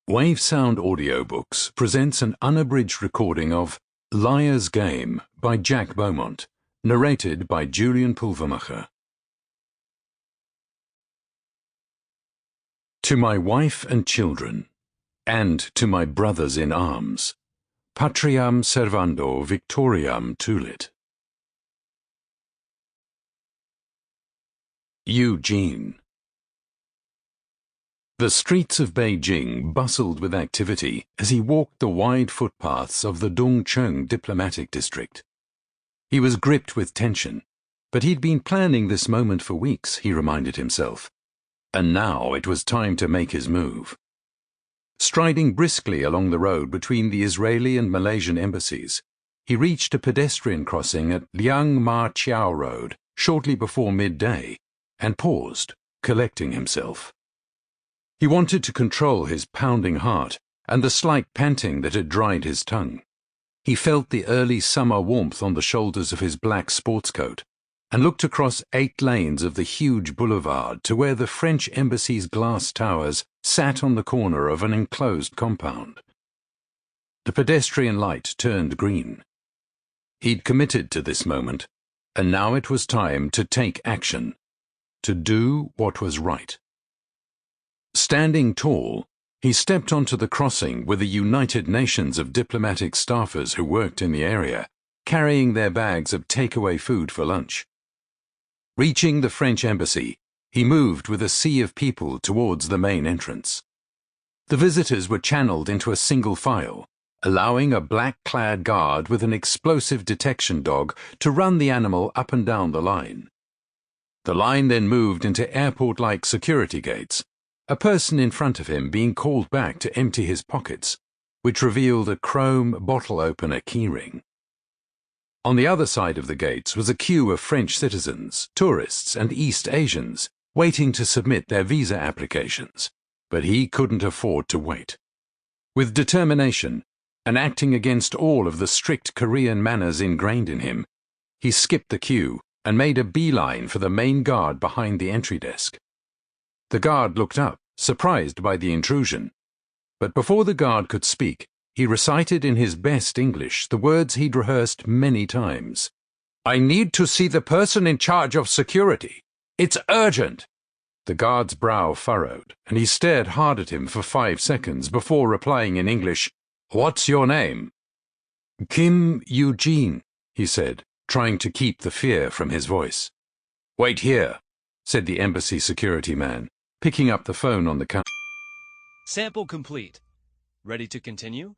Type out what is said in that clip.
Wavesound Audiobooks presents an unabridged recording of Liar's Game by Jack Beaumont, narrated by Julian Pulvermacher. To my wife and children, and to my brothers in arms, patriam servando victoriam tulit. Eugene. The streets of Beijing bustled with activity as he walked the wide footpaths of the Dongcheng diplomatic district. He was gripped with tension, but he'd been planning this moment for weeks, he reminded himself. And now it was time to make his move. Striding briskly along the road between the Israeli and Malaysian embassies, he reached a pedestrian crossing at Liang Ma Chiao Road shortly before midday and paused, collecting himself. He wanted to control his pounding heart and the slight panting that had dried his tongue. He felt the early summer warmth on the shoulders of his black sports coat and looked across 8 lanes of the huge boulevard to where the French embassy's glass towers sat on the corner of an enclosed compound. The pedestrian light turned green. He'd committed to this moment, and now it was time to take action, to do what was right. Standing tall, he stepped onto the crossing with the United Nations of diplomatic staffers who worked in the area, carrying their bags of takeaway food for lunch. Reaching the French embassy, he moved with a sea of people towards the main entrance. The visitors were channeled into a single file, allowing a black-clad guard with an explosive detection dog to run the animal up and down the line. The line then moved into airport-like security gates, a person in front of him being called back to empty his pockets, which revealed a chrome bottle opener keyring. On the other side of the gates was a queue of French citizens, tourists, and East Asians waiting to submit their visa applications, but he couldn't afford to wait. With determination, and acting against all of the strict Korean manners ingrained in him, he skipped the queue and made a beeline for the main guard behind the entry desk. The guard looked up, surprised by the intrusion, but before the guard could speak, he recited in his best English the words he'd rehearsed many times. "I need to see the person in charge of security. It's urgent." The guard's brow furrowed, and he stared hard at him for 5 seconds before replying in English, "What's your name?" "Kim Eugene," he said, trying to keep the fear from his voice. "Wait here," said the embassy security man, picking up the phone on the counter. Sample complete. Ready to continue?